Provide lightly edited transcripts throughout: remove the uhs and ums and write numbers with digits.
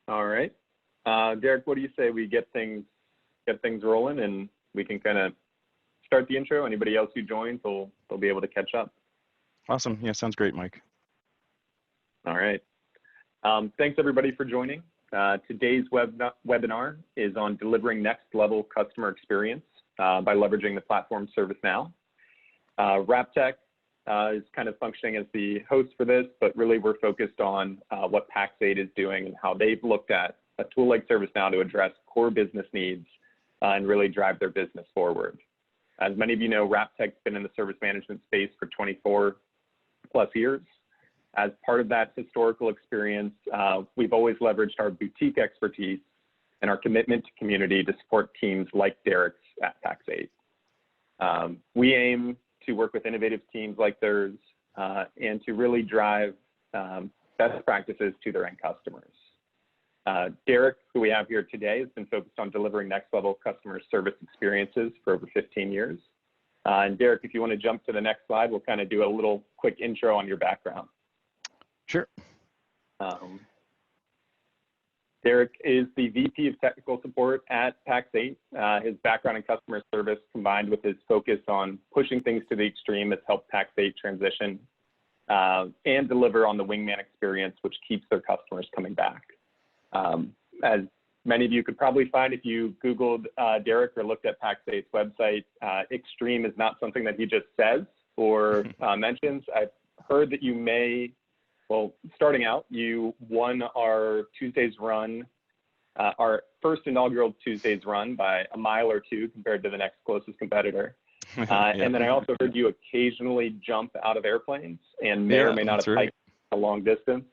All right. Derek, what do you say we get things rolling and we can kind of start the intro? Anybody else who joins, they'll be able to catch up. Awesome. Yeah, sounds great, Mike. All right. Thanks everybody for joining. Today's webinar is on delivering next level customer experience by leveraging the platform ServiceNow. RapTech is kind of functioning as the host for this, but really we're focused on what Pax8 is doing and how they've looked at a tool like ServiceNow to address core business needs and really drive their business forward. As many of you know, RapTech's been in the service management space for 24+ years. As part of that historical experience, we've always leveraged our boutique expertise and our commitment to community to support teams like Derek's at Pax8. We aim to work with innovative teams like theirs and to really drive best practices to their end customers. Derek, who we have here today, has been focused on delivering next level customer service experiences for over 15 years. And Derek, if you want to jump to the next slide, we'll kind of do a little quick intro on your background. Sure. Derek is the VP of Technical Support at Pax8. His background in customer service combined with his focus on pushing things to the extreme has helped Pax8 transition and deliver on the wingman experience, which keeps their customers coming back. As many of you could probably find if you Googled Derek or looked at Pax8's website, extreme is not something that he just says or mentions. I've heard that you may, well, starting out, you won our Tuesdays run, our first inaugural Tuesdays run by a mile or two compared to the next closest competitor. And then I also heard you occasionally jump out of airplanes and may or may not have hiked a long distance.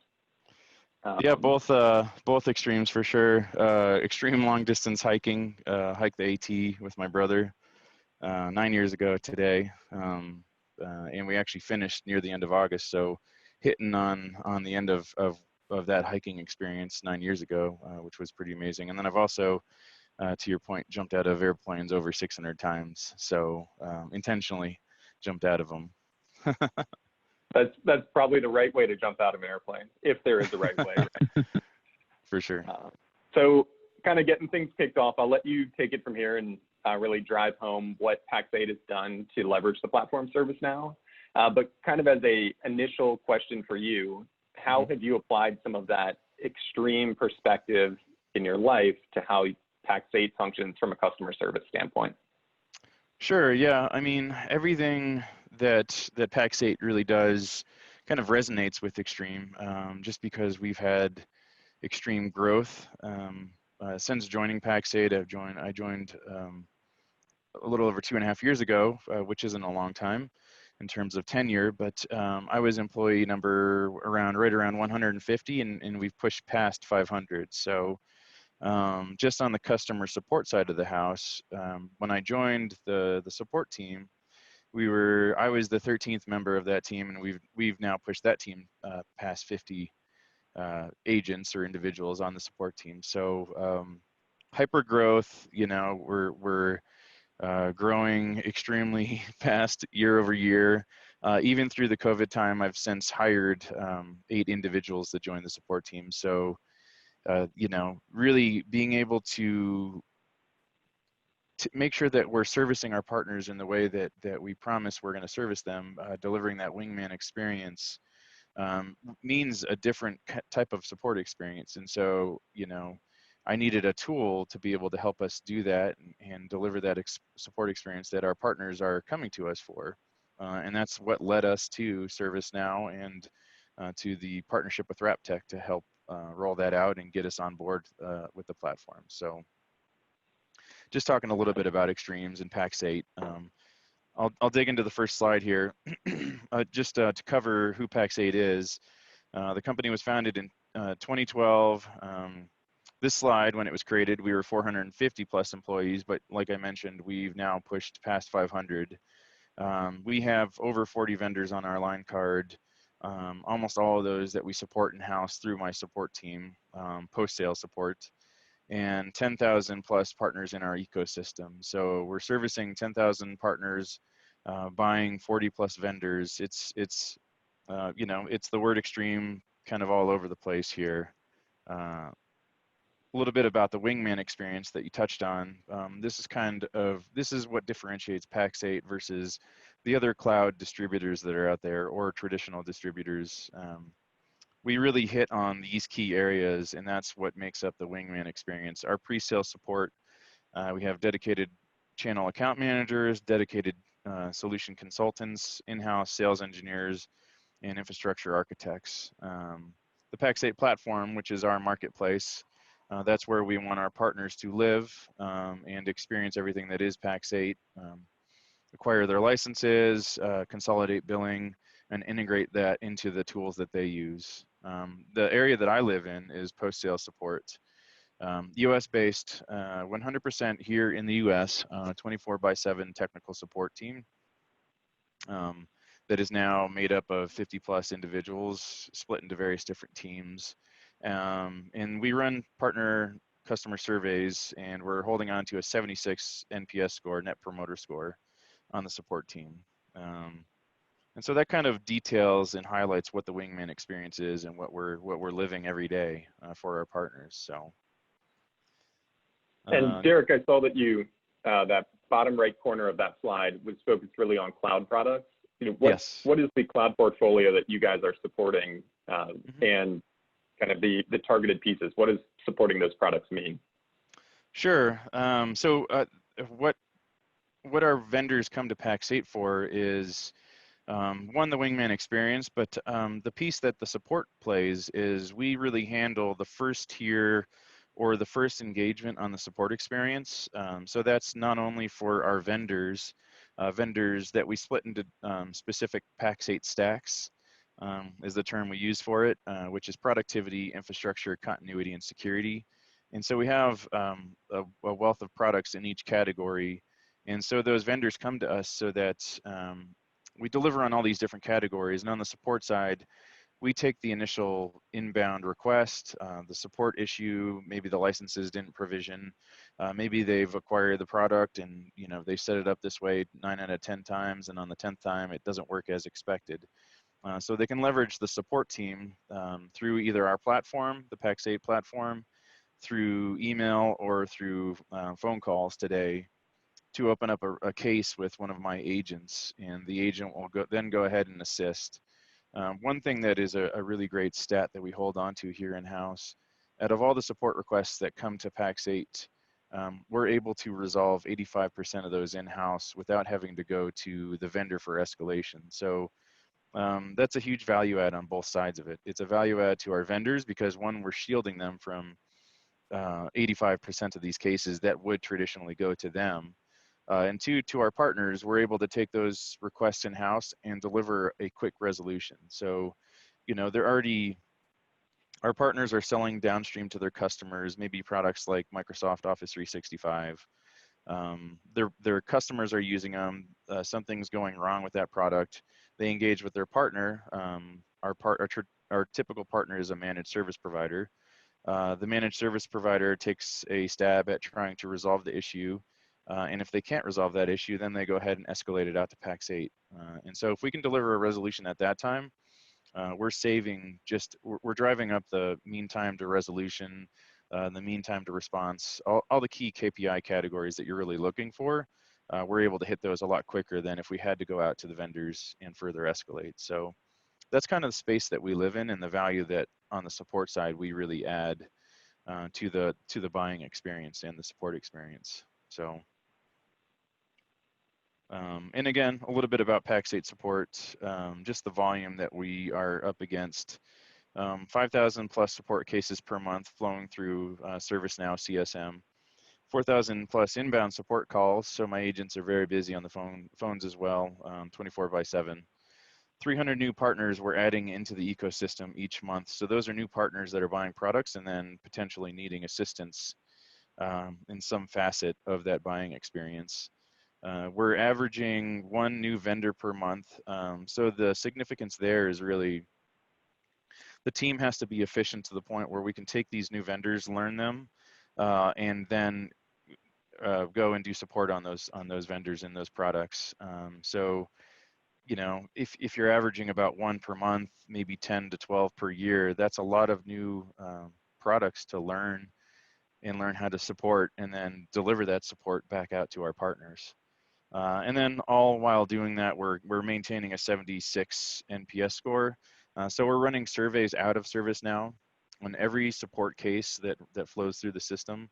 Yeah, both extremes for sure. Extreme long distance hiking, hiked the AT with my brother 9 years ago today. And we actually finished near the end of August. So hitting on the end of that hiking experience 9 years ago, which was pretty amazing. And then I've also, to your point, jumped out of airplanes over 600 times. So intentionally jumped out of them. That's probably the right way to jump out of an airplane, if there is a right way. Right? For sure. So kind of getting things kicked off, I'll let you take it from here and really drive home what Pax8 has done to leverage the platform ServiceNow. But kind of as a initial question for you, how have you applied some of that extreme perspective in your life to how Pax8 functions from a customer service standpoint? Sure, yeah. I mean, everything that Pax8 really does kind of resonates with extreme, just because we've had extreme growth. Since joining Pax8, I joined a little over 2.5 years ago, which isn't a long time in terms of tenure, but I was employee number right around 150, and we've pushed past 500. So just on the customer support side of the house, when I joined the support team, I was the 13th member of that team, and we've now pushed that team past 50 agents or individuals on the support team. So hyper growth, you know, we're growing extremely fast year over year. Even through the COVID time, I've since hired 8 individuals to join the support team. So, you know, really being able to make sure that we're servicing our partners in the way that we promise we're going to service them, delivering that wingman experience means a different type of support experience. And so, you know, I needed a tool to be able to help us do that and deliver that support experience that our partners are coming to us for. And that's what led us to ServiceNow and to the partnership with RapTech to help roll that out and get us on board with the platform. So just talking a little bit about extremes and Pax8. I'll dig into the first slide here. Just to cover who Pax8 is. The company was founded in 2012. This slide, when it was created, we were 450 plus employees, but like I mentioned, we've now pushed past 500. We have over 40 vendors on our line card, almost all of those that we support in-house through my support team, post-sale support, and 10,000 plus partners in our ecosystem. So we're servicing 10,000 partners, buying 40 plus vendors. It's you know, it's the word extreme kind of all over the place here. a little bit about the wingman experience that you touched on. This is what differentiates Pax8 versus the other cloud distributors that are out there or traditional distributors. We really hit on these key areas, and that's what makes up the wingman experience. Our pre-sale support, we have dedicated channel account managers, dedicated solution consultants, in-house sales engineers, and infrastructure architects. The Pax8 platform, which is our marketplace, that's where we want our partners to live and experience everything that is Pax8, acquire their licenses, consolidate billing, and integrate that into the tools that they use. The area that I live in is post-sale support. US-based, 100% here in the US, 24/7 technical support team that is now made up of 50 plus individuals split into various different teams. And we run partner customer surveys, and we're holding on to a 76 NPS score, Net Promoter Score, on the support team. And so that kind of details and highlights what the wingman experience is and what we're living every day for our partners. So. And Derek, I saw that you that bottom right corner of that slide was focused really on cloud products. Yes. What is the cloud portfolio that you guys are supporting, and kind of the targeted pieces? What does supporting those products mean? Sure. So what our vendors come to Pax8 for is one, the wingman experience, but the piece that the support plays is we really handle the first tier or the first engagement on the support experience. So that's not only for our vendors that we split into specific Pax8 stacks, is the term we use for it, which is productivity, infrastructure, continuity, and security. And so we have a wealth of products in each category. And so those vendors come to us so that we deliver on all these different categories. And on the support side, we take the initial inbound request, the support issue, maybe the licenses didn't provision, maybe they've acquired the product and they set it up this way 9 out of 10 times, and on the 10th time it doesn't work as expected. So they can leverage the support team through either our platform, the Pax8 platform, through email or through phone calls today to open up a case with one of my agents, and the agent will then go ahead and assist. One thing that is a really great stat that we hold on to here in-house, out of all the support requests that come to Pax8, we're able to resolve 85% of those in-house without having to go to the vendor for escalation. So that's a huge value add on both sides of it. It's a value add to our vendors because, one, we're shielding them from 85% of these cases that would traditionally go to them. And two, to our partners, we're able to take those requests in-house and deliver a quick resolution. So, our partners are selling downstream to their customers, maybe products like Microsoft Office 365. Their customers are using them. Something's going wrong with that product. They engage with their partner. Our typical partner is a managed service provider. The managed service provider takes a stab at trying to resolve the issue. And if they can't resolve that issue, then they go ahead and escalate it out to Pax8. And so if we can deliver a resolution at that time, we're driving up the mean time to resolution, the mean time to response, all the key KPI categories that you're really looking for. We're able to hit those a lot quicker than if we had to go out to the vendors and further escalate. So that's kind of the space that we live in, and the value that on the support side we really add to the buying experience and the support experience. So. And again, a little bit about Pax8 support, just the volume that we are up against. 5,000 plus support cases per month flowing through ServiceNow CSM, 4,000 plus inbound support calls. So my agents are very busy on the phones as well, 24/7. 300 new partners we're adding into the ecosystem each month. So those are new partners that are buying products and then potentially needing assistance in some facet of that buying experience. We're averaging 1 new vendor per month. So the significance there is really the team has to be efficient to the point where we can take these new vendors, learn them, and then go and do support on those vendors and those products. So, if you're averaging about 1 per month, maybe 10 to 12 per year, that's a lot of new products to learn and learn how to support and then deliver that support back out to our partners. And then all while doing that, we're maintaining a 76 NPS score. So we're running surveys out of ServiceNow on every support case that flows through the system.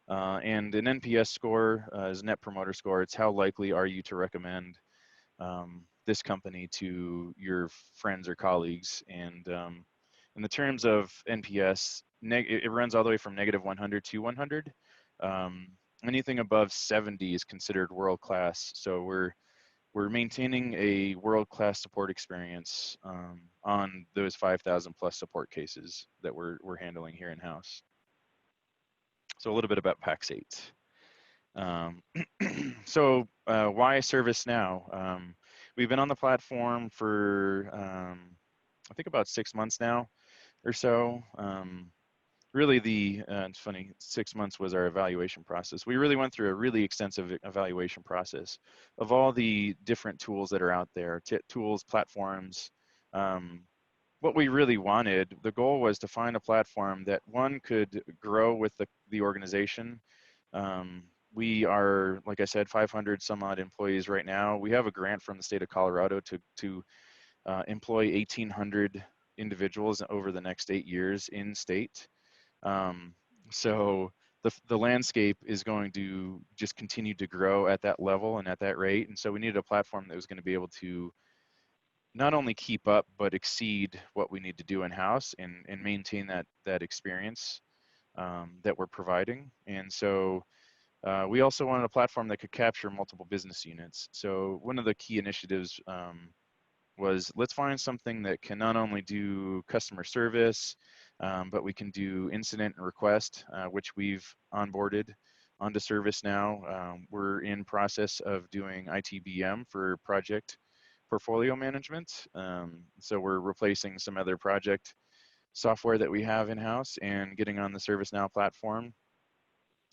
And an NPS score is Net Promoter Score. It's how likely are you to recommend this company to your friends or colleagues. And in the terms of NPS, it runs all the way from -100 to 100. Anything above 70 is considered world-class. So we're maintaining a world-class support experience on those 5,000 plus support cases that we're handling here in-house. So a little bit about Pax8. So why ServiceNow? We've been on the platform for I think about 6 months now or so. Really it's funny, 6 months was our evaluation process. We really went through a really extensive evaluation process of all the different tools that are out there, tools, platforms. What we really wanted, the goal was to find a platform that one could grow with the organization. We are, like I said, 500 some odd employees right now. We have a grant from the state of Colorado to employ 1,800 individuals over the next 8 years in state. So the landscape is going to just continue to grow at that level and at that rate. And so we needed a platform that was going to be able to not only keep up, but exceed what we need to do in-house and maintain that experience that we're providing. And so we also wanted a platform that could capture multiple business units. So one of the key initiatives was let's find something that can not only do customer service, but we can do incident and request, which we've onboarded onto ServiceNow. We're in process of doing ITBM for project portfolio management. So we're replacing some other project software that we have in-house and getting on the ServiceNow platform.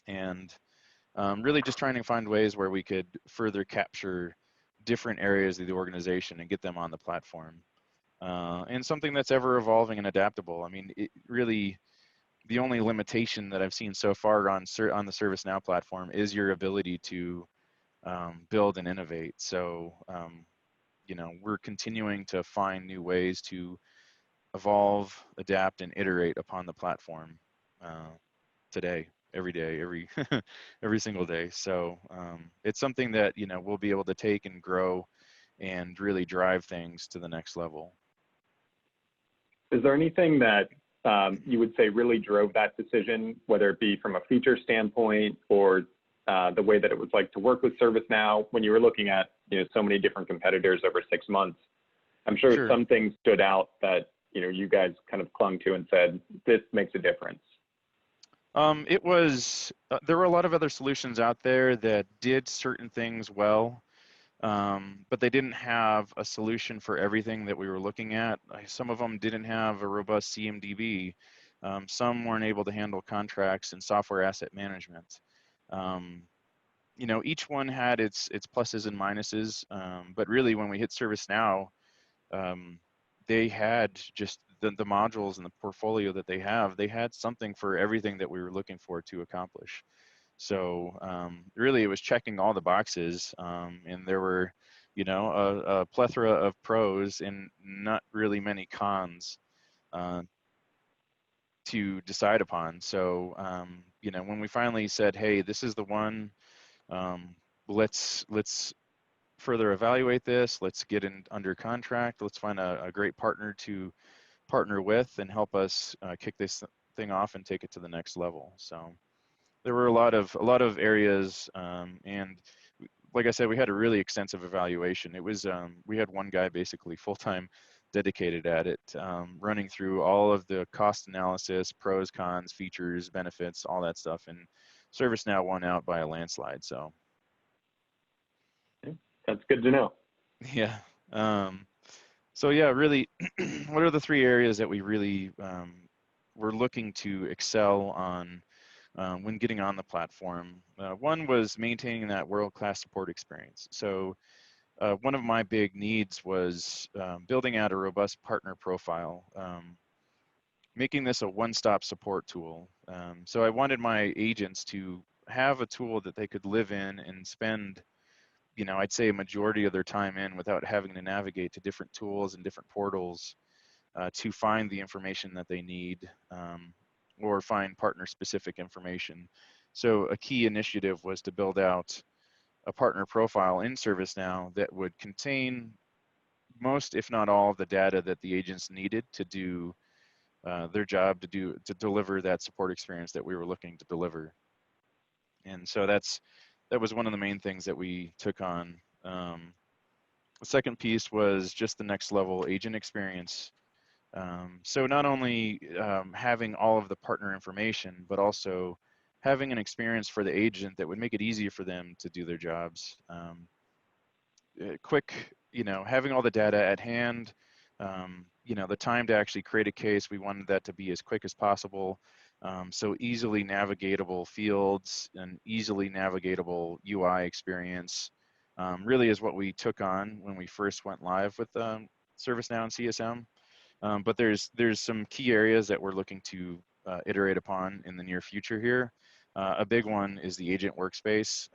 And really just trying to find ways where we could further capture different areas of the organization and get them on the platform. And something that's ever evolving and adaptable. I mean, it really, the only limitation that I've seen so far on the ServiceNow platform is your ability to build and innovate. So, you know, we're continuing to find new ways to evolve, adapt, and iterate upon the platform today, every day, every single day. So it's something that, you know, we'll be able to take and grow and really drive things to the next level. Is there anything that you would say really drove that decision, whether it be from a feature standpoint or the way that it was like to work with ServiceNow when you were looking at, you know, so many different competitors over 6 months? I'm sure some things stood out that, you know, you guys kind of clung to and said, this makes a difference. It was, there were a lot of other solutions out there that did certain things well, but they didn't have a solution for everything that we were looking at. Some of them didn't have a robust CMDB. Some weren't able to handle contracts and software asset management. You know, each one had its pluses and minuses, but really when we hit ServiceNow, they had just the modules and the portfolio that they have, they had something for everything that we were looking for to accomplish. So really it was checking all the boxes, and there were, you know, a plethora of pros and not really many cons to decide upon. So, you know, when we finally said, hey, this is the one, let's further evaluate this, let's get in under contract, let's find a great partner to partner with and help us kick this thing off and take it to the next level. So there were a lot of areas, and like I said, we had a really extensive evaluation. It was we had one guy basically full-time dedicated at it, running through all of the cost analysis, pros, cons, features, benefits, all that stuff, and ServiceNow won out by a landslide. So that's good to know. Yeah. So yeah, really, what are the 3 areas that we really were looking to excel on when getting on the platform? One was maintaining that world-class support experience. So one of my big needs was building out a robust partner profile. making this a one-stop support tool. So I wanted my agents to have a tool that they could live in and spend, I'd say a majority of their time in without having to navigate to different tools and different portals to find the information that they need, or find partner-specific information. So a key initiative was to build out a partner profile in ServiceNow that would contain most, if not all, of the data that the agents needed to do their job, to deliver that support experience that we were looking to deliver. And so that was one of the main things that we took on. The second piece was just the next level agent experience. So not only having all of the partner information, but also having an experience for the agent that would make it easier for them to do their jobs. Quick, having all the data at hand, the time to actually create a case, we wanted that to be as quick as possible. So easily navigatable fields and easily navigatable UI experience really is what we took on when we first went live with ServiceNow and CSM. But there's some key areas that we're looking to iterate upon in the near future here. A big one is the agent workspace.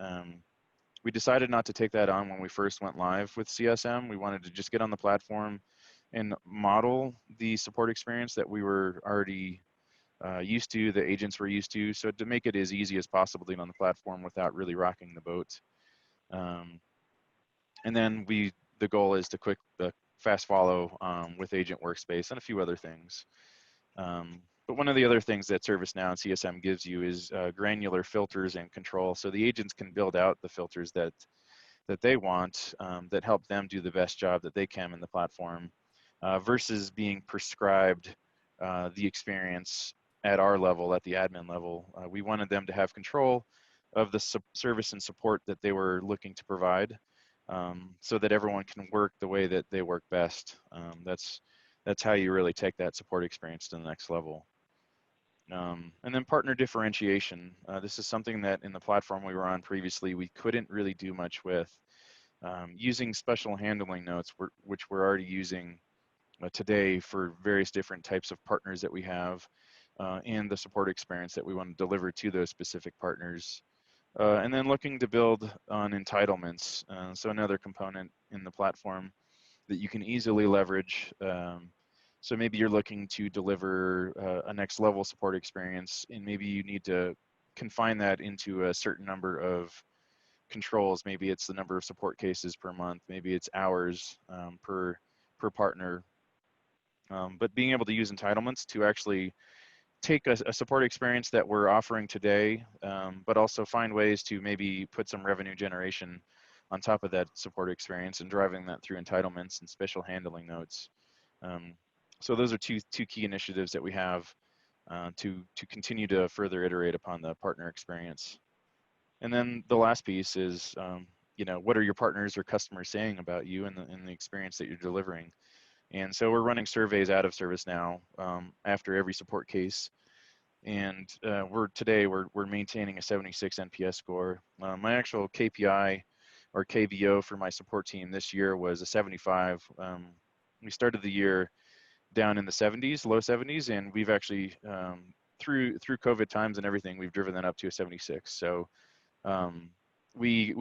We decided not to take that on when we first went live with CSM. We wanted to just get on the platform and model the support experience that we were already used to, the agents were used to, so to make it as easy as possible to get on the platform without really rocking the boat. And then the goal is to fast follow with agent workspace and a few other things. But one of the other things that ServiceNow and CSM gives you is granular filters and control. So the agents can build out the filters that they want that help them do the best job that they can in the platform versus being prescribed the experience at our level, at the admin level. We wanted them to have control of the service and support that they were looking to provide so that everyone can work the way that they work best. That's how you really take that support experience to the next level. And then partner differentiation. This is something that in the platform we were on previously, we couldn't really do much with. Using special handling notes, which we're already using today for various different types of partners that we have, and the support experience that we want to deliver to those specific partners. And then looking to build on entitlements. So another component in the platform that you can easily leverage. So maybe you're looking to deliver a next level support experience, and maybe you need to confine that into a certain number of controls. Maybe it's the number of support cases per month, maybe it's hours per partner. But being able to use entitlements to actually take a support experience that we're offering today, but also find ways to maybe put some revenue generation on top of that support experience and driving that through entitlements and special handling notes. So those are two key initiatives that we have to continue to further iterate upon the partner experience. And then the last piece is, what are your partners or customers saying about you and the experience that you're delivering? And so we're running surveys out of ServiceNow after every support case. And today we're maintaining a 76 NPS score. My actual KPI or KVO for my support team this year was a 75. We started the year down in the 70s, low 70s, and we've actually, through COVID times and everything, we've driven that up to a 76. So we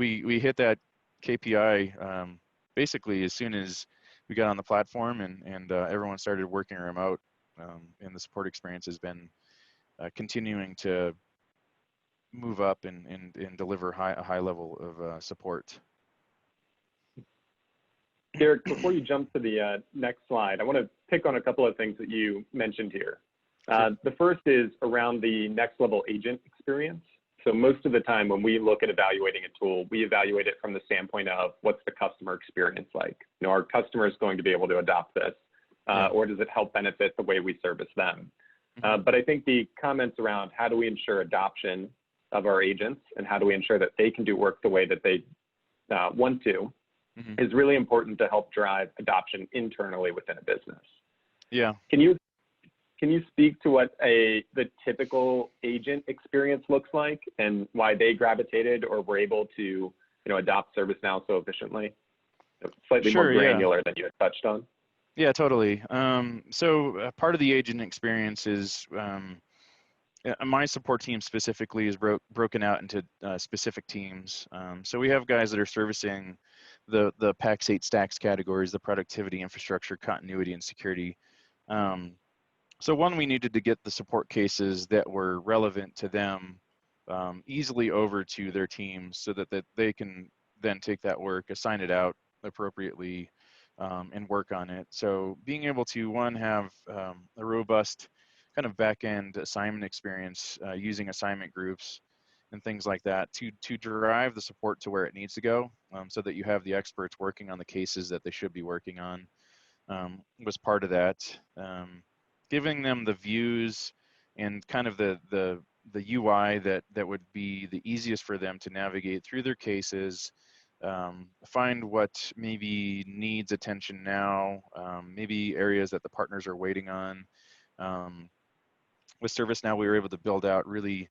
hit that KPI basically as soon as we got on the platform and everyone started working remote, and the support experience has been continuing to move up and deliver a high level of support. Derek, before you jump to the next slide, I want to pick on a couple of things that you mentioned here. The first is around the next level agent experience. So most of the time when we look at evaluating a tool, we evaluate it from the standpoint of what's the customer experience like? Are customers going to be able to adopt this? Or does it help benefit the way we service them? But I think the comments around how do we ensure adoption of our agents and how do we ensure that they can do work the way that they want to is really important to help drive adoption internally within a business. Yeah. Can you speak to what the typical agent experience looks like and why they gravitated or were able to adopt ServiceNow so efficiently? Slightly more granular than you had touched on. Yeah, totally. So part of the agent experience is my support team specifically is broken out into specific teams. So we have guys that are servicing the Pax8 stacks categories, the productivity, infrastructure, continuity, and security. Um, so one, we needed to get the support cases that were relevant to them easily over to their teams so that they can then take that work, assign it out appropriately, and work on it. So being able to, one, have a robust kind of back-end assignment experience using assignment groups and things like that to drive the support to where it needs to go, so that you have the experts working on the cases that they should be working on, was part of that. Giving them the views and kind of the UI that would be the easiest for them to navigate through their cases, find what maybe needs attention now, maybe areas that the partners are waiting on. Um, with ServiceNow, we were able to build out really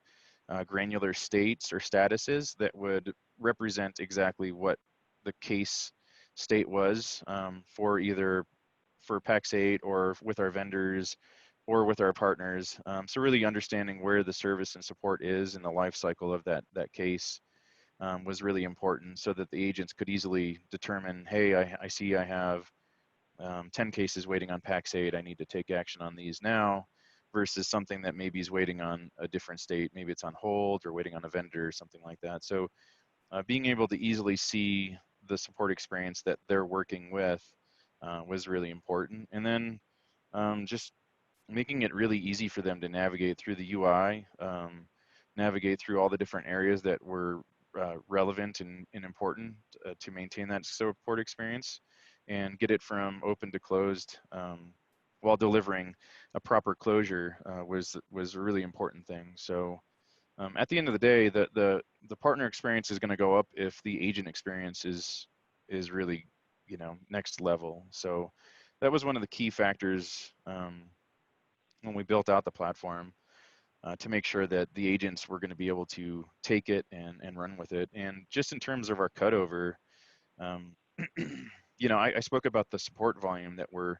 granular states or statuses that would represent exactly what the case state was, for either for Pax8 or with our vendors or with our partners. So really understanding where the service and support is in the life cycle of that case was really important, so that the agents could easily determine, hey, I see I have 10 cases waiting on Pax8. I need to take action on these now, versus something that maybe is waiting on a different state. Maybe it's on hold or waiting on a vendor or something like that. So being able to easily see the support experience that they're working with was really important. And then just making it really easy for them to navigate through the UI, navigate through all the different areas that were relevant and important to maintain that support experience, and get it from open to closed, while delivering a proper closure, was a really important thing. So at the end of the day, the partner experience is going to go up if the agent experience is really, next level. So that was one of the key factors when we built out the platform, to make sure that the agents were going to be able to take it and run with it. And just in terms of our cutover, um, I spoke about the support volume that we're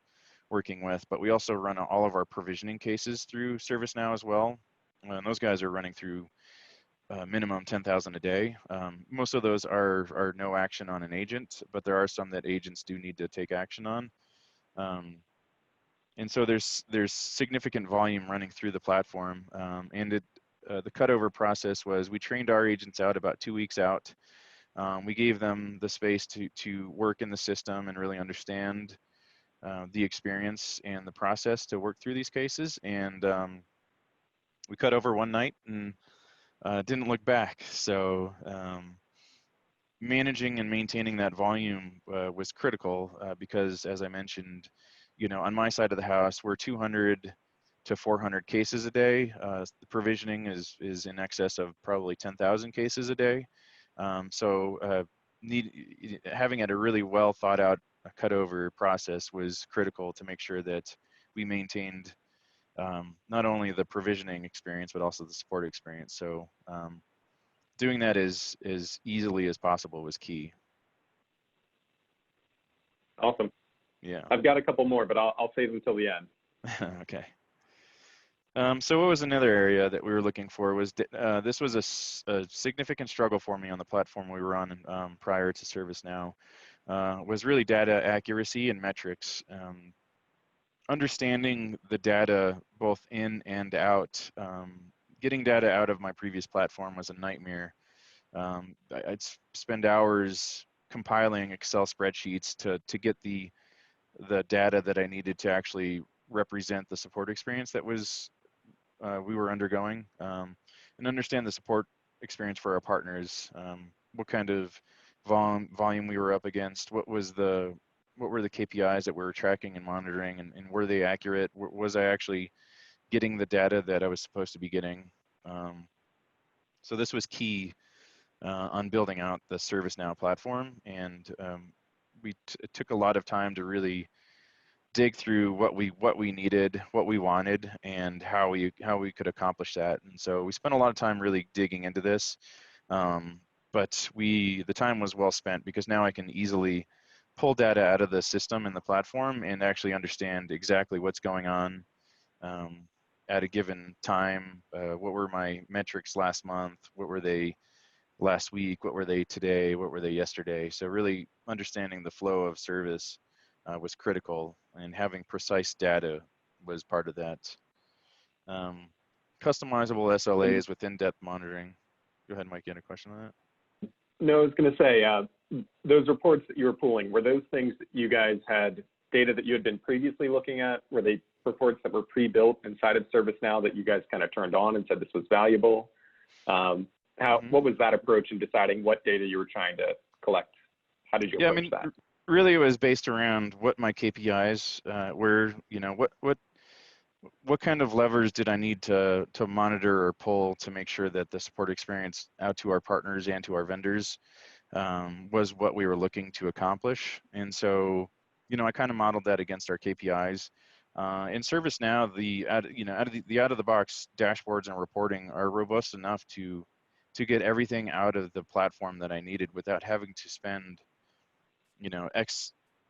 working with, but we also run all of our provisioning cases through ServiceNow as well. And those guys are running through minimum 10,000 a day. Most of those are no action on an agent, but there are some that agents do need to take action on. Um, and so there's significant volume running through the platform. And the cutover process was, we trained our agents out about 2 weeks out. We gave them the space to work in the system and really understand the experience and the process to work through these cases. And we cut over one night and didn't look back. So managing and maintaining that volume was critical, because, as I mentioned, on my side of the house, we're 200 to 400 cases a day. The provisioning is in excess of probably 10,000 cases a day. So having it a really well thought out cutover process was critical to make sure that we maintained not only the provisioning experience but also the support experience. So doing that as easily as possible was key. Awesome. Yeah. I've got a couple more, but I'll save them till the end. Okay. So what was another area that we were looking for was, this was a significant struggle for me on the platform we were on prior to ServiceNow, was really data accuracy and metrics. Understanding the data both in and out. Getting data out of my previous platform was a nightmare. I'd spend hours compiling Excel spreadsheets to get the data that I needed to actually represent the support experience that was we were undergoing, and understand the support experience for our partners. What kind of volume we were up against, what were the KPIs that we were tracking and monitoring, and were they accurate? Was I actually getting the data that I was supposed to be getting? So this was key on building out the ServiceNow platform, and it took a lot of time to really dig through what we needed, what we wanted, and how we could accomplish that. And so we spent a lot of time really digging into this, but the time was well spent, because now I can easily pull data out of the system and the platform and actually understand exactly what's going on at a given time. What were my metrics last month? What were they last week? What were they today? What were they yesterday? So really understanding the flow of service was critical, and having precise data was part of that. Customizable SLAs with in-depth monitoring. Go ahead, Mike, you had a question on that? No, I was going to say, those reports that you were pulling, were those things that you guys had data that you had been previously looking at? Were they reports that were pre-built inside of ServiceNow that you guys kind of turned on and said this was valuable? What was that approach in deciding what data you were trying to collect? How did you approach that? Really, it was based around what my KPIs were. You know, what kind of levers did I need to monitor or pull to make sure that the support experience out to our partners and to our vendors was what we were looking to accomplish. And so, you know, I kind of modeled that against our KPIs. In ServiceNow, the out of the box dashboards and reporting are robust enough to get everything out of the platform that I needed without having to spend, you know,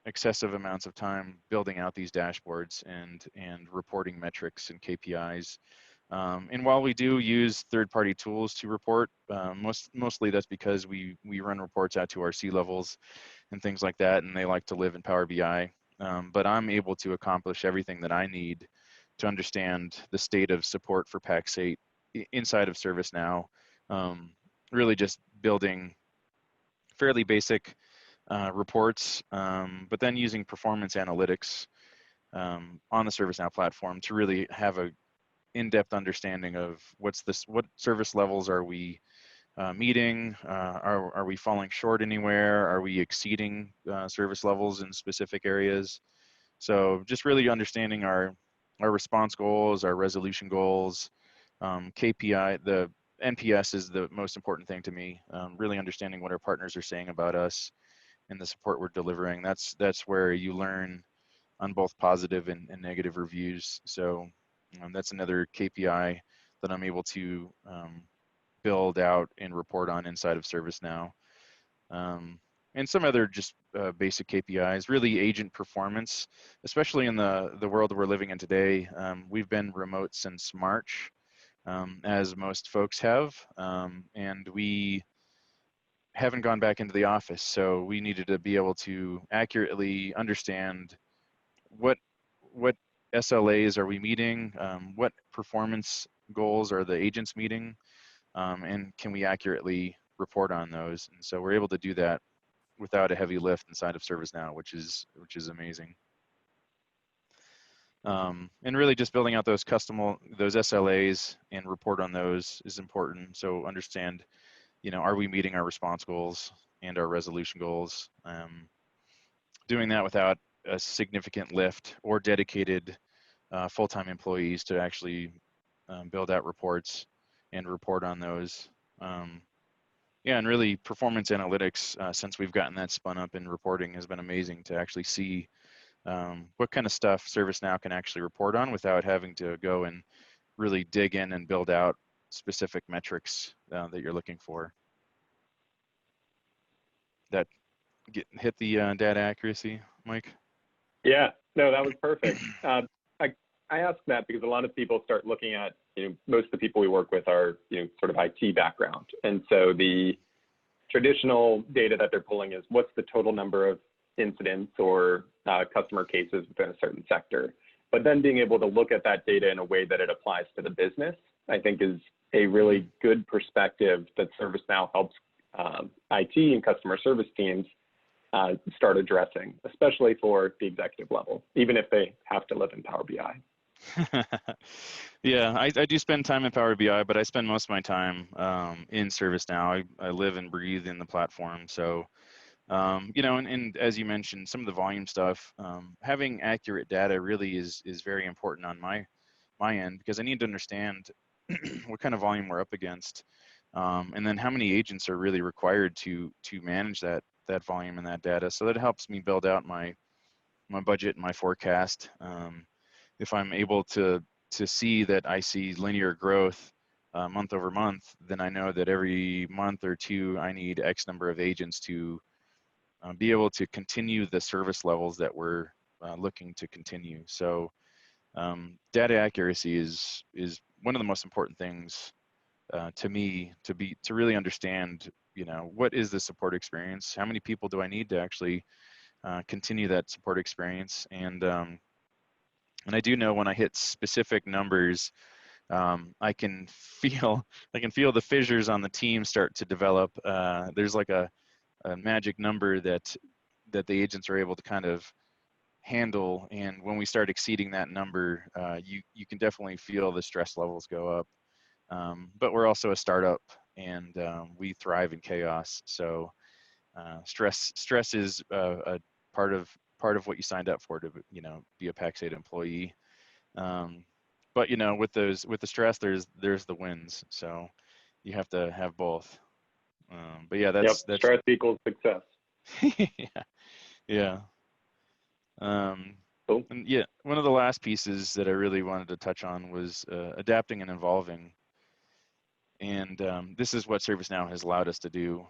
excessive amounts of time building out these dashboards and reporting metrics and KPIs. And while we do use third-party tools to report, mostly that's because we run reports out to our C-levels and things like that, and they like to live in Power BI. But I'm able to accomplish everything that I need to understand the state of support for Pax8 inside of ServiceNow. Really just building fairly basic reports, but then using performance analytics on the ServiceNow platform to really have a in-depth understanding of what service levels are we meeting, are we falling short anywhere, are we exceeding service levels in specific areas. So just really understanding our response goals, our resolution goals, KPI, the NPS is the most important thing to me, really understanding what our partners are saying about us and the support we're delivering. That's where you learn on both positive and negative reviews. So that's another KPI that I'm able to build out and report on inside of ServiceNow. And some other just basic KPIs, really agent performance, especially in the world we're living in today. We've been remote since March, as most folks have, and we haven't gone back into the office. So we needed to be able to accurately understand what SLAs are we meeting, what performance goals are the agents meeting, and can we accurately report on those. And so we're able to do that without a heavy lift inside of ServiceNow, which is amazing. And really just building out those those SLAs and report on those is important. So understand, you know, are we meeting our response goals and our resolution goals? Doing that without a significant lift or dedicated full-time employees to actually build out reports and report on those. Yeah, and really performance analytics, since we've gotten that spun up in reporting, has been amazing to actually see what kind of stuff ServiceNow can actually report on without having to go and really dig in and build out specific metrics that you're looking for. That hit the data accuracy, Mike? Yeah, no, that was perfect. I asked that because a lot of people start looking at, you know, most of the people we work with are, you know, sort of IT background. And so the traditional data that they're pulling is what's the total number of incidents or customer cases within a certain sector. But then being able to look at that data in a way that it applies to the business, I think is a really good perspective that ServiceNow helps IT and customer service teams start addressing, especially for the executive level, even if they have to live in Power BI. Yeah, I do spend time in Power BI, but I spend most of my time in ServiceNow. I live and breathe in the platform. So, you know, and as you mentioned, some of the volume stuff, having accurate data really is very important on my end, because I need to understand what kind of volume we're up against, and then how many agents are really required to manage that volume and that data. So that helps me build out my budget and my forecast. If I'm able to see that I see linear growth month over month, then I know that every month or two I need X number of agents to be able to continue the service levels that we're looking to continue. So data accuracy is one of the most important things to me, to really understand, what is the support experience? How many people do I need to actually continue that support experience? And I do know when I hit specific numbers, I can feel the fissures on the team start to develop. There's like a magic number that the agents are able to kind of handle, and when we start exceeding that number, you can definitely feel the stress levels go up. But we're also a startup, and we thrive in chaos. So stress is a part of what you signed up for, to be a Pax8 employee. But with the stress, there's the wins. So you have to have both. But yeah, that's Stress equals success. yeah, yeah. Cool. And yeah, one of the last pieces that I really wanted to touch on was adapting and evolving. And this is what ServiceNow has allowed us to do.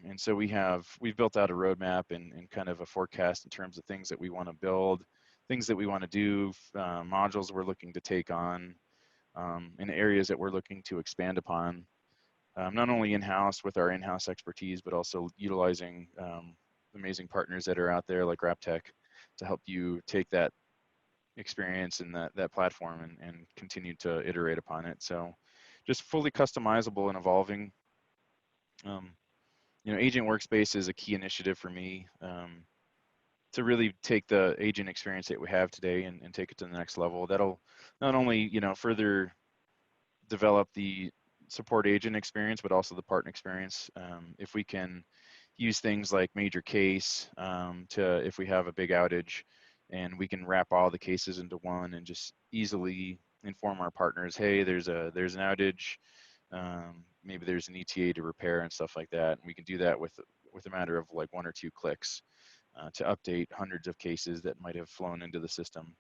And so we've built out a roadmap and kind of a forecast in terms of things that we want to build, things that we want to do, modules we're looking to take on, and areas that we're looking to expand upon, not only in-house with our in-house expertise, but also utilizing amazing partners that are out there like RapTech to help you take that experience and that platform and continue to iterate upon it. So just fully customizable and evolving. Agent Workspace is a key initiative for me to really take the agent experience that we have today and take it to the next level. That'll not only, further develop the support agent experience, but also the partner experience. If we can use things like major case if we have a big outage, and we can wrap all the cases into one and just easily inform our partners, hey, there's an outage, maybe there's an ETA to repair and stuff like that. And we can do that with a matter of like 1 or 2 clicks to update hundreds of cases that might have flown into the system.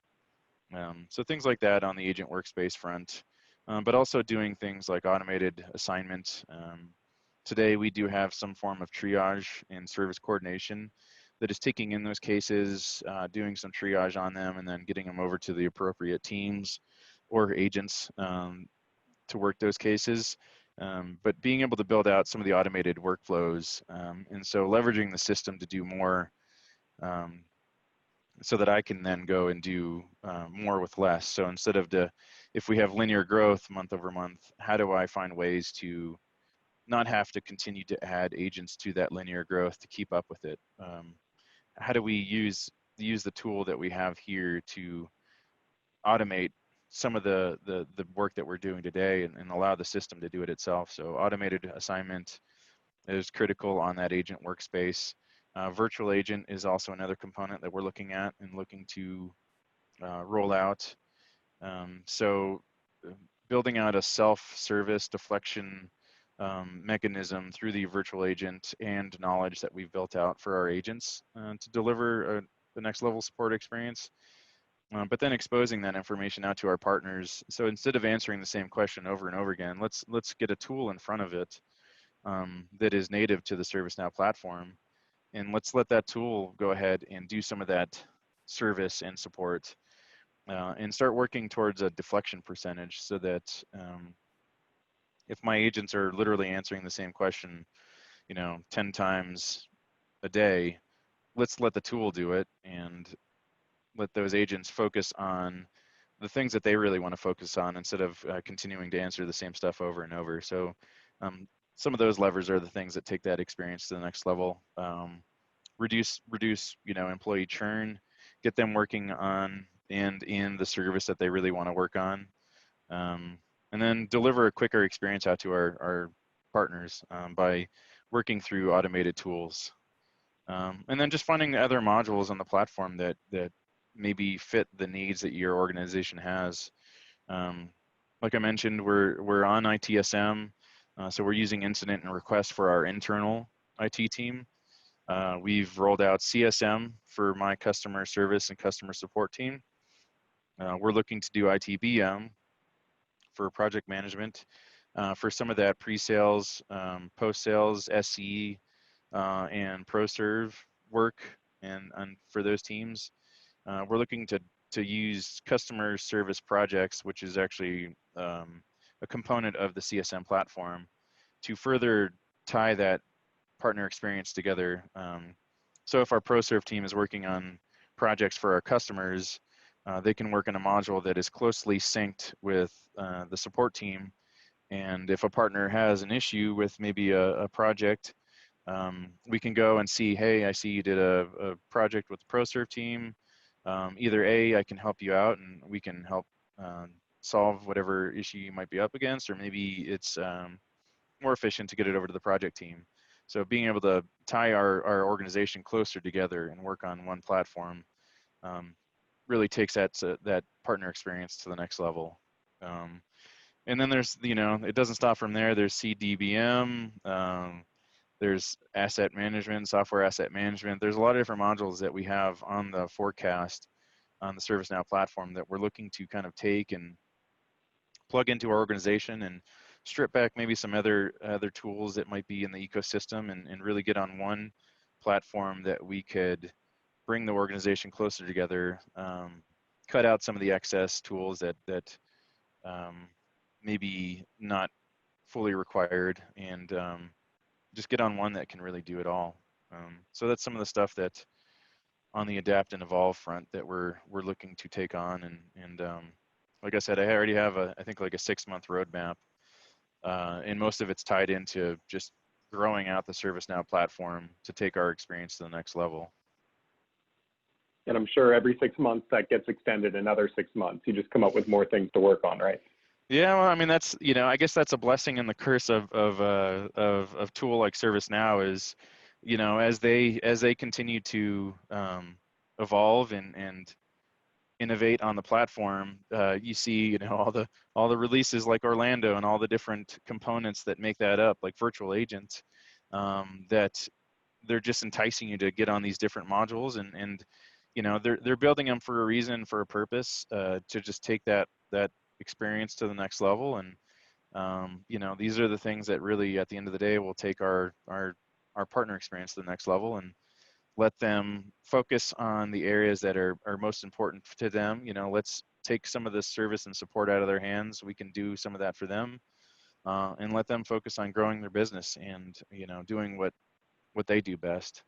So things like that on the agent workspace front, but also doing things like automated assignments. Today, we do have some form of triage and service coordination that is taking in those cases, doing some triage on them, and then getting them over to the appropriate teams or agents to work those cases. But being able to build out some of the automated workflows, and so leveraging the system to do more, so that I can then go and do more with less. So instead of if we have linear growth month over month, how do I find ways to not have to continue to add agents to that linear growth to keep up with it? How do we use the tool that we have here to automate some of the work that we're doing today and allow the system to do it itself? So automated assignment is critical on that agent workspace. Virtual agent is also another component that we're looking at and looking to roll out. So building out a self-service deflection mechanism through the virtual agent and knowledge that we've built out for our agents to deliver the next level support experience, but then exposing that information out to our partners. So instead of answering the same question over and over again, let's get a tool in front of it that is native to the ServiceNow platform, and let's let that tool go ahead and do some of that service and support, and start working towards a deflection percentage, so that if my agents are literally answering the same question, 10 times a day, let's let the tool do it and let those agents focus on the things that they really want to focus on instead of continuing to answer the same stuff over and over. So some of those levers are the things that take that experience to the next level. Reduce employee churn, get them working on and in the service that they really want to work on, and then deliver a quicker experience out to our partners by working through automated tools. And then just finding other modules on the platform that maybe fit the needs that your organization has. Like I mentioned, we're on ITSM, so we're using incident and request for our internal IT team. We've rolled out CSM for my customer service and customer support team. We're looking to do ITBM for project management, for some of that pre-sales, post-sales, SE, and ProServe work and for those teams, we're looking to use customer service projects, which is actually a component of the CSM platform, to further tie that partner experience together. So if our ProServe team is working on projects for our customers, they can work in a module that is closely synced with the support team. And if a partner has an issue with maybe a project, we can go and see, hey, I see you did a project with the ProServe team. Either A, I can help you out and we can help solve whatever issue you might be up against, or maybe it's more efficient to get it over to the project team. So being able to tie our organization closer together and work on one platform really takes that partner experience to the next level. And then there's, it doesn't stop from there. There's CDBM, there's asset management, software asset management. There's a lot of different modules that we have on the forecast on the ServiceNow platform that we're looking to kind of take and plug into our organization and strip back maybe some other tools that might be in the ecosystem and really get on one platform that we could bring the organization closer together, cut out some of the excess tools that maybe not fully required, and just get on one that can really do it all. So that's some of the stuff that on the adapt and evolve front that we're looking to take on, and like I said, I already have I think like a 6-month roadmap, and most of it's tied into just growing out the ServiceNow platform to take our experience to the next level. And I'm sure every 6 months that gets extended another 6 months. You just come up with more things to work on, right? Yeah, well, I mean, that's, I guess that's a blessing and the curse of tool like ServiceNow is, as they continue to evolve and innovate on the platform, you see, all the releases like Orlando and all the different components that make that up, like virtual agents, that they're just enticing you to get on these different modules, and they're building them for a reason, for a purpose, to just take that experience to the next level. And these are the things that really at the end of the day will take our partner experience to the next level and let them focus on the areas that are most important to them. Let's take some of the service and support out of their hands. We can do some of that for them, and let them focus on growing their business and doing what they do best.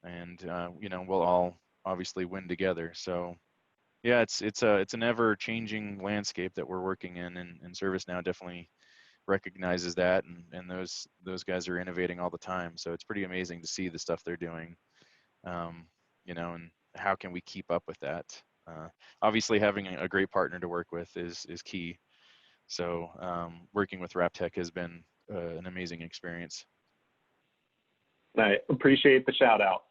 And we'll all obviously win together. So yeah, it's an ever-changing landscape that we're working in, and ServiceNow definitely recognizes that, and those guys are innovating all the time. So it's pretty amazing to see the stuff they're doing, and how can we keep up with that? Obviously, having a great partner to work with is key. So working with RapTech has been an amazing experience. I appreciate the shout out.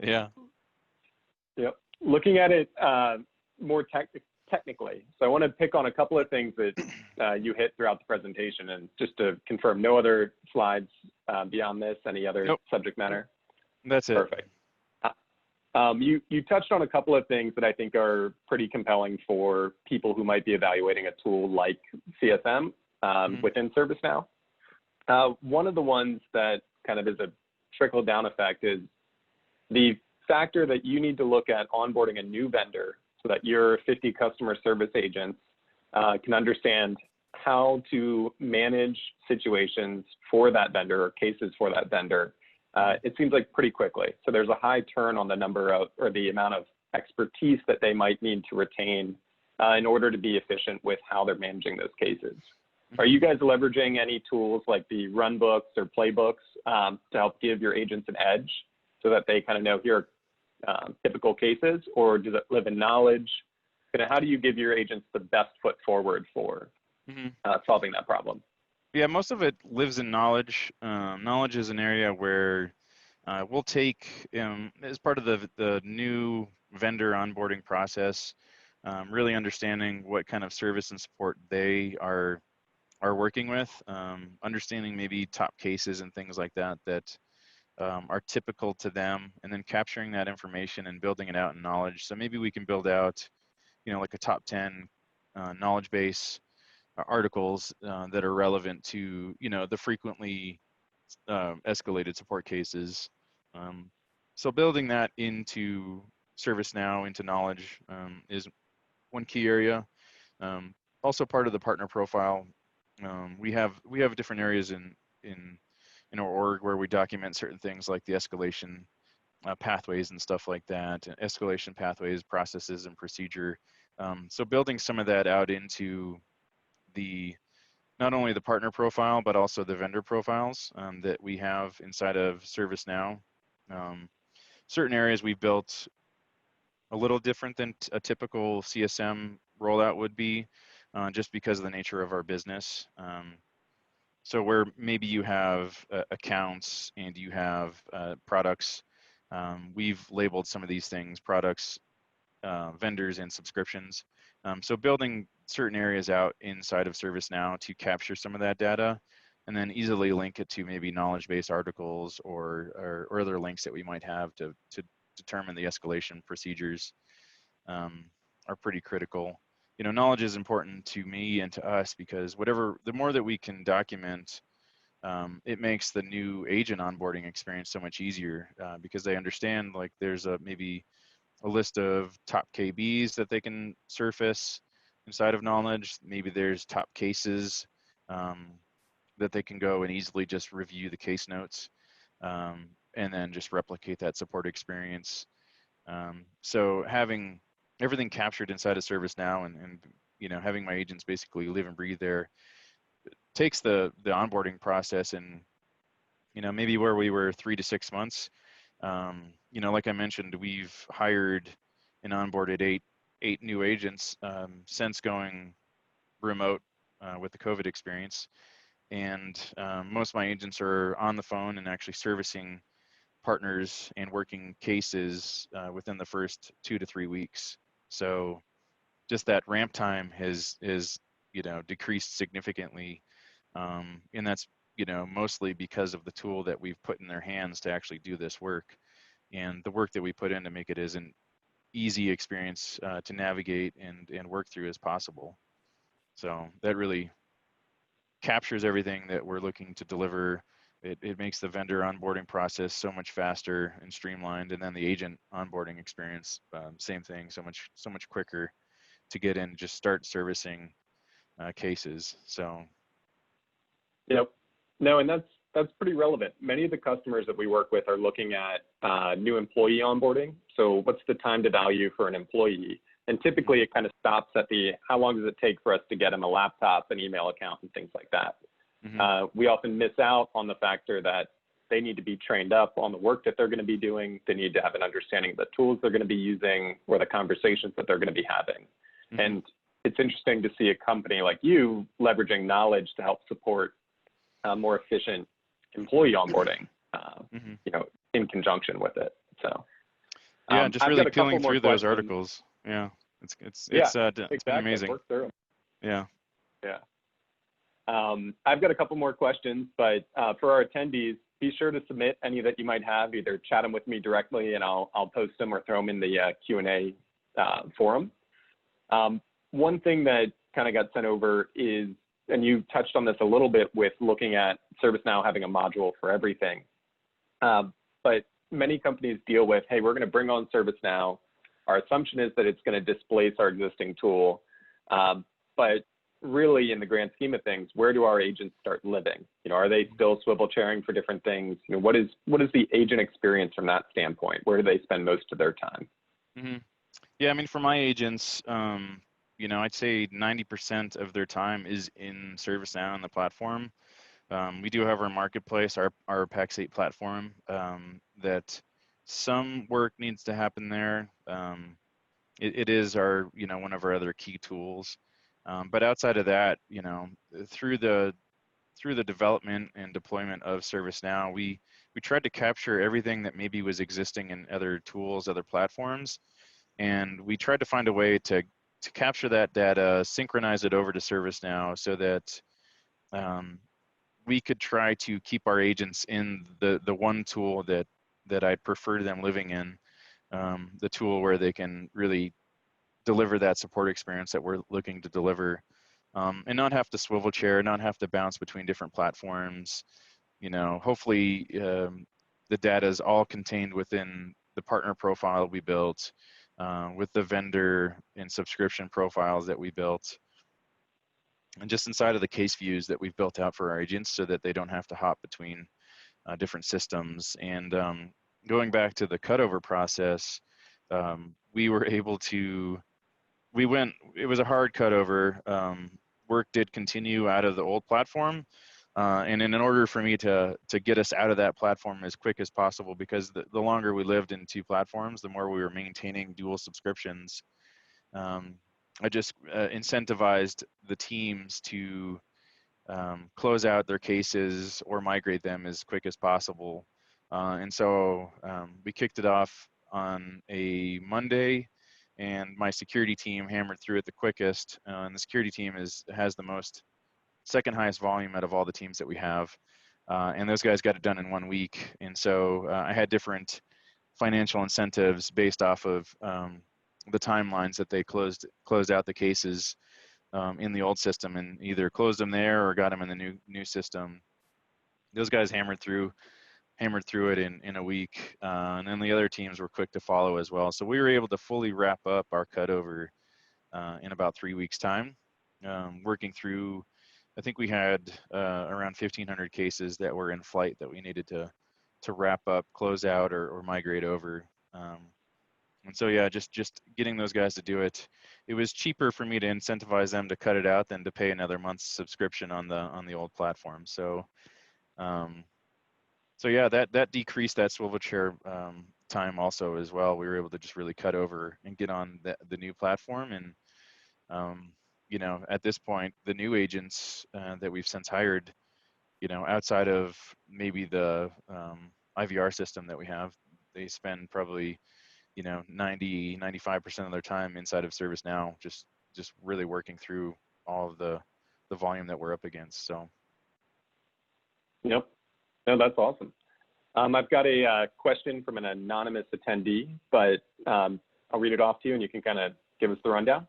Yeah. Yep. Looking at it more technically, so I want to pick on a couple of things that you hit throughout the presentation, and just to confirm, no other slides beyond this, any other Nope. subject matter? That's it. Perfect. You touched on a couple of things that I think are pretty compelling for people who might be evaluating a tool like CSM within ServiceNow. One of the ones that kind of is a trickle-down effect is the factor that you need to look at onboarding a new vendor so that your 50 customer service agents can understand how to manage situations for that vendor or cases for that vendor. It seems like pretty quickly. So there's a high turn on the number of, or the amount of expertise that they might need to retain in order to be efficient with how they're managing those cases. Are you guys leveraging any tools like the run books or playbooks to help give your agents an edge so that they kind of know here are typical cases, or does it live in knowledge? How do you give your agents the best foot forward for solving that problem? Yeah, most of it lives in knowledge. Knowledge is an area where we'll take, as part of the new vendor onboarding process, really understanding what kind of service and support they are working with, understanding maybe top cases and things like that are typical to them, and then capturing that information and building it out in knowledge. So maybe we can build out, like a top 10 knowledge base articles that are relevant to, the frequently escalated support cases. So building that into ServiceNow, into Knowledge, is one key area. Also part of the partner profile. We have different areas in our org where we document certain things like the escalation pathways and stuff like that, and escalation pathways, processes, and procedure. So building some of that out into the not only the partner profile but also the vendor profiles that we have inside of ServiceNow. Certain areas we've built a little different than a typical CSM rollout would be, just because of the nature of our business. So where maybe you have accounts and you have products, we've labeled some of these things products, vendors, and subscriptions. So building certain areas out inside of ServiceNow to capture some of that data and then easily link it to maybe knowledge-based articles or other links that we might have to determine the escalation procedures are pretty critical. You know, knowledge is important to me and to us because the more that we can document, it makes the new agent onboarding experience so much easier because they understand like there's maybe a list of top KBs that they can surface inside of knowledge. Maybe there's top cases that they can go and easily just review the case notes and then just replicate that support experience. So having everything captured inside of ServiceNow and you know, having my agents basically live and breathe there takes the onboarding process and, you know, maybe where we were 3 to 6 months, you know, like I mentioned, we've hired and onboarded eight new agents since going remote with the COVID experience. And most of my agents are on the phone and actually servicing partners and working cases within the first 2 to 3 weeks. So just that ramp time is you know, decreased significantly, and that's, you know, mostly because of the tool that we've put in their hands to actually do this work, and the work that we put in to make it as an easy experience to navigate and work through as possible. So that really captures everything that we're looking to deliver. It makes the vendor onboarding process so much faster and streamlined, and then the agent onboarding experience, same thing, so much quicker to get in, just start servicing cases. So Yep. No, and that's pretty relevant. Many of the customers that we work with are looking at new employee onboarding. So what's the time to value for an employee? And typically it kind of stops at how long does it take for us to get them a laptop, an email account, and things like that. We often miss out on the factor that they need to be trained up on the work that they're going to be doing. They need to have an understanding of the tools they're going to be using or the conversations that they're going to be having. And it's interesting to see a company like you leveraging knowledge to help support more efficient employee onboarding, you know, in conjunction with it. So yeah, just really peeling through those questions. articles. Yeah, it's exactly. been amazing. Work through them. Yeah. I've got a couple more questions, but for our attendees, be sure to submit any that you might have. Either chat them with me directly, and I'll post them, or throw them in the Q&A forum. One thing that kind of got sent over is, and you touched on this a little bit with looking at ServiceNow having a module for everything, but many companies deal with, hey, we're going to bring on ServiceNow. Our assumption is that it's going to displace our existing tool, but really, in the grand scheme of things, where do our agents start living? You know, are they still swivel chairing for different things? You know, what is the agent experience from that standpoint? Where do they spend most of their time? Yeah, I mean, for my agents, you know, I'd say 90% of their time is in ServiceNow and the platform. We do have our marketplace, our Pax8 platform, that some work needs to happen there. It is our, you know, one of our other key tools. But outside of that, you know, through the development and deployment of ServiceNow, we tried to capture everything that maybe was existing in other tools, other platforms, and we tried to find a way to capture that data, synchronize it over to ServiceNow, so that we could try to keep our agents in the one tool that I'd prefer them living in, the tool where they can really deliver that support experience that we're looking to deliver, and not have to swivel chair, not have to bounce between different platforms. You know, hopefully the data is all contained within the partner profile we built, with the vendor and subscription profiles that we built, and just inside of the case views that we've built out for our agents so that they don't have to hop between different systems. And going back to the cutover process, we were able to, it was a hard cutover. Work did continue out of the old platform. And in order for me to get us out of that platform as quick as possible, because the longer we lived in two platforms, the more we were maintaining dual subscriptions. I just incentivized the teams to close out their cases or migrate them as quick as possible. And so we kicked it off on a Monday, and my security team hammered through it the quickest. And the security team has the second highest volume out of all the teams that we have. And those guys got it done in 1 week. And so I had different financial incentives based off of the timelines that they closed out the cases in the old system, and either closed them there or got them in the new system. Those guys hammered through it in a week, and then the other teams were quick to follow as well. So we were able to fully wrap up our cutover in about 3 weeks' time, working through. I think we had around 1,500 cases that were in flight that we needed to wrap up, close out, or migrate over. And so yeah, just getting those guys to do it. It was cheaper for me to incentivize them to cut it out than to pay another month's subscription on the old platform. So so yeah, that decreased that swivel chair time also as well. We were able to just really cut over and get on the new platform. And you know, at this point, the new agents that we've since hired, you know, outside of maybe the IVR system that we have, they spend probably, you know, 95% of their time inside of ServiceNow, just really working through all of the volume that we're up against. So. Yep. No, that's awesome. I've got a question from an anonymous attendee, but I'll read it off to you and you can kind of give us the rundown.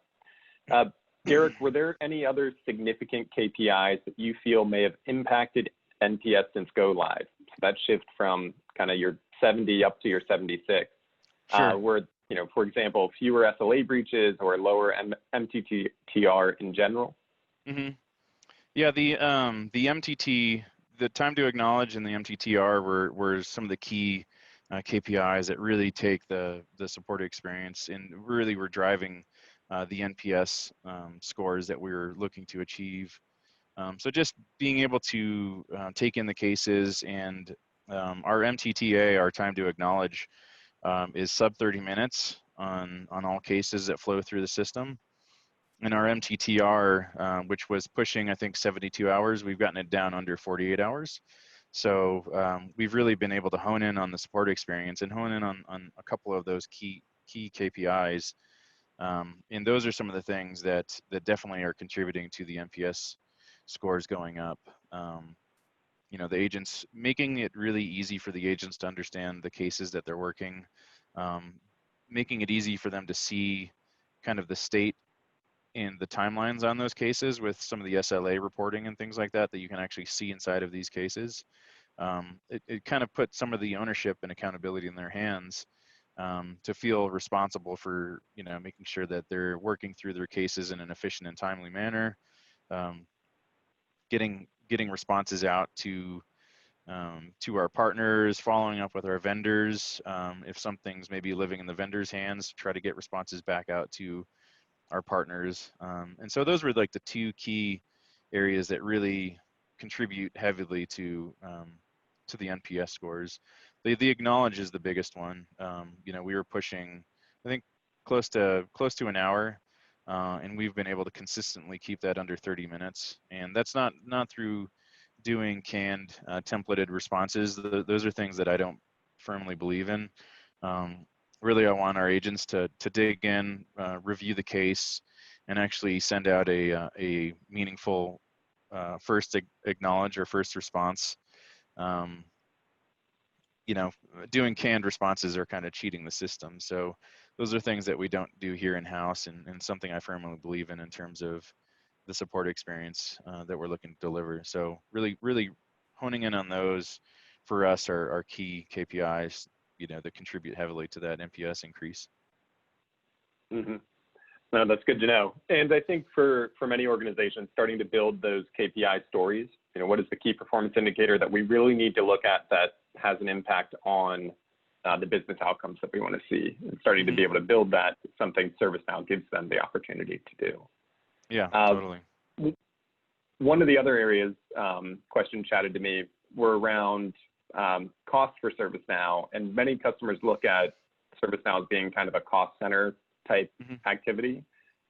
Derek, were there any other significant KPIs that you feel may have impacted NPS since go live? So that shift from kind of your 70 up to your 76. Sure. Were, you know, for example, fewer SLA breaches or lower MTTR in general? Mm-hmm. Yeah, the MTT, the time to acknowledge and the MTTR were some of the key KPIs that really take the support experience and really were driving the NPS scores that we were looking to achieve. So just being able to take in the cases, and our MTTA, our time to acknowledge, is sub 30 minutes on all cases that flow through the system. And our MTTR, which was pushing, I think, 72 hours, we've gotten it down under 48 hours. So we've really been able to hone in on the support experience and hone in on a couple of those key KPIs. And those are some of the things that definitely are contributing to the NPS scores going up. You know, the agents, making it really easy for the agents to understand the cases that they're working, making it easy for them to see kind of the state and the timelines on those cases with some of the SLA reporting and things like that you can actually see inside of these cases. It kind of put some of the ownership and accountability in their hands, to feel responsible for, you know, making sure that they're working through their cases in an efficient and timely manner, getting responses out to our partners, following up with our vendors. If something's maybe living in the vendor's hands, try to get responses back out to our partners. And so those were like the two key areas that really contribute heavily to the NPS scores. The acknowledge is the biggest one. You know, we were pushing, I think, close to an hour, and we've been able to consistently keep that under 30 minutes. And that's not through doing canned templated responses. Those are things that I don't firmly believe in. Really, I want our agents to dig in, review the case, and actually send out a meaningful first acknowledge or first response. You know, doing canned responses are kind of cheating the system. So those are things that we don't do here in-house, and something I firmly believe in terms of the support experience that we're looking to deliver. So really honing in on those, for us are key KPIs, that contribute heavily to that NPS increase. Mm-hmm. No, that's good to know. And I think for many organizations, starting to build those KPI stories, what is the key performance indicator that we really need to look at that has an impact on the business outcomes that we want to see, and starting to be able to build that is something ServiceNow gives them the opportunity to do. Yeah, totally. One of the other areas, question chatted to me, were around cost for ServiceNow, and many customers look at ServiceNow as being kind of a cost center type activity.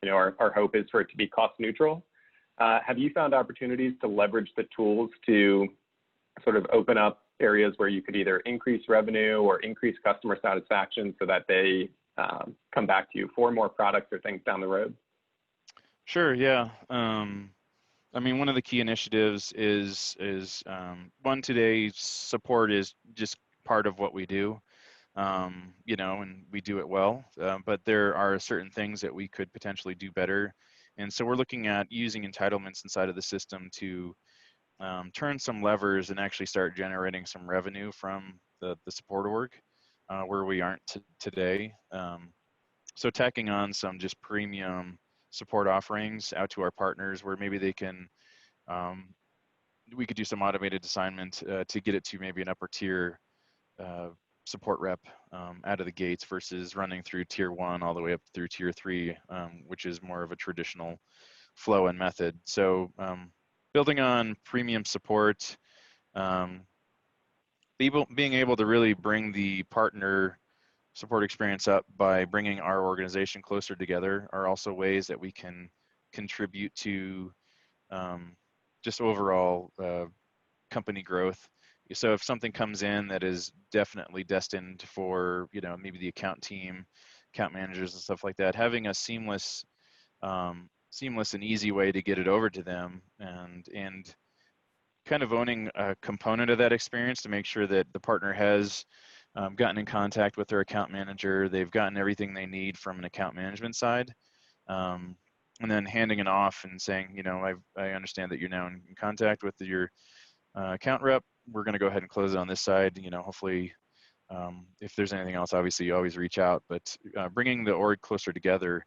Our hope is for it to be cost neutral. Have you found opportunities to leverage the tools to sort of open up areas where you could either increase revenue or increase customer satisfaction so that they come back to you for more products or things down the road? Sure, yeah. I mean, one of the key initiatives is one, today support is just part of what we do, and we do it well, but there are certain things that we could potentially do better. And so we're looking at using entitlements inside of the system to turn some levers and actually start generating some revenue from the support org where we aren't today. So tacking on some just premium support offerings out to our partners where maybe they can, we could do some automated assignment to get it to maybe an upper tier support rep out of the gates versus running through tier 1 all the way up through tier 3, which is more of a traditional flow and method. So building on premium support, being able to really bring the partner support experience up by bringing our organization closer together are also ways that we can contribute to just overall company growth. So if something comes in that is definitely destined for, maybe the account team, account managers and stuff like that, having a seamless and easy way to get it over to them, and kind of owning a component of that experience to make sure that the partner has gotten in contact with their account manager, they've gotten everything they need from an account management side, and then handing it off and saying, I understand that you're now in contact with your account rep. We're going to go ahead and close it on this side. Hopefully, if there's anything else, obviously you always reach out, but bringing the org closer together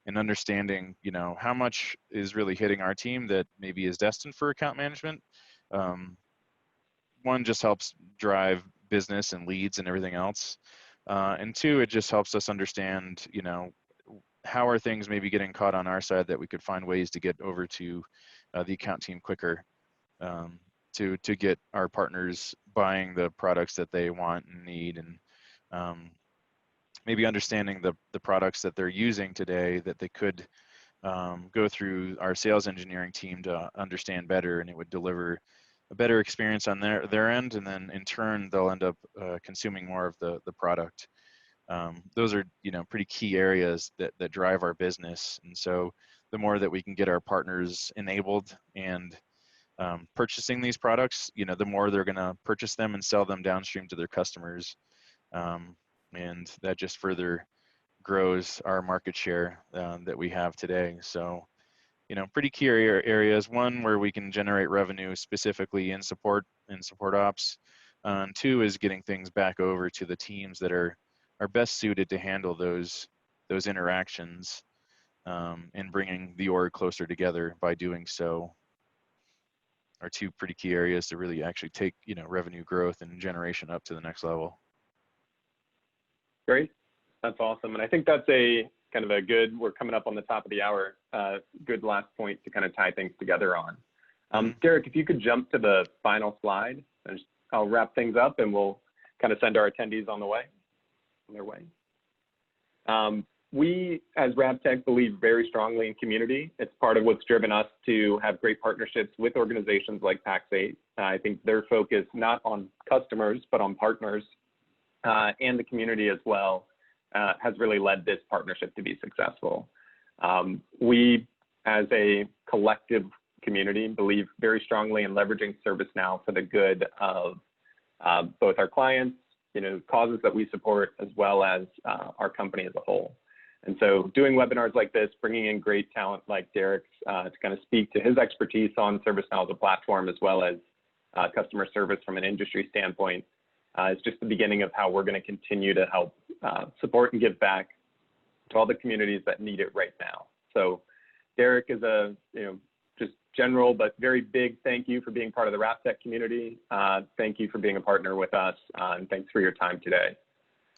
and understanding, how much is really hitting our team that maybe is destined for account management. One, just helps drive business and leads and everything else. And two, it just helps us understand, how are things maybe getting caught on our side that we could find ways to get over to the account team quicker, to get our partners buying the products that they want and need, and maybe understanding the products that they're using today that they could go through our sales engineering team to understand better, and it would deliver a better experience on their end, and then in turn they'll end up consuming more of the product. Those are pretty key areas that drive our business, and so the more that we can get our partners enabled and purchasing these products, the more they're going to purchase them and sell them downstream to their customers, and that just further grows our market share that we have today. So pretty key areas. One, where we can generate revenue specifically in support ops. And two is getting things back over to the teams that are best suited to handle those interactions, and bringing the org closer together by doing so are two pretty key areas to really actually take revenue growth and generation up to the next level. Great, that's awesome, and I think that's a kind of a good, we're coming up on the top of the hour, good last point to kind of tie things together on. Derek, if you could jump to the final slide, and I'll wrap things up and we'll kind of send our attendees on their way. We, as RapTech, believe very strongly in community. It's part of what's driven us to have great partnerships with organizations like Pax8. I think their focus, not on customers, but on partners and the community as well, has really led this partnership to be successful. We, as a collective community, believe very strongly in leveraging ServiceNow for the good of both our clients, causes that we support, as well as our company as a whole. And so doing webinars like this, bringing in great talent like Derek's to kind of speak to his expertise on ServiceNow as a platform, as well as customer service from an industry standpoint. It's just the beginning of how we're going to continue to help support and give back to all the communities that need it right now. So Derek is a, just general but very big thank you for being part of the RapTech community. Thank you for being a partner with us, and thanks for your time today.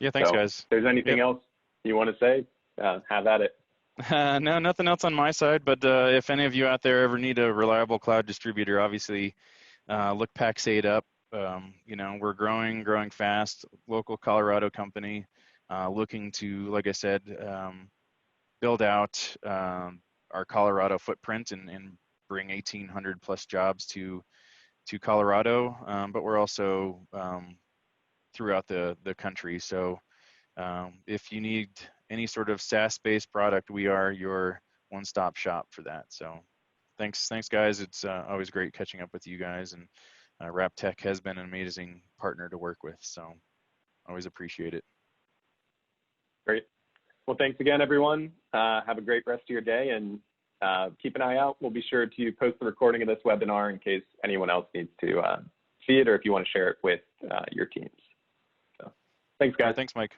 Yeah, thanks, guys. If there's anything else you want to say, have at it. No, nothing else on my side, but if any of you out there ever need a reliable cloud distributor, obviously look Pax8 up. We're growing fast, local Colorado company, looking to, like I said, build out our Colorado footprint and bring 1,800 plus jobs to Colorado, but we're also throughout the country. So if you need any sort of SaaS-based product, we are your one-stop shop for that. So thanks guys. It's always great catching up with you guys, and RapTech has been an amazing partner to work with. So always appreciate it. Great. Well, thanks again, everyone. Have a great rest of your day, and keep an eye out. We'll be sure to post the recording of this webinar in case anyone else needs to see it, or if you want to share it with your teams. So thanks, guys. Thanks, Mike.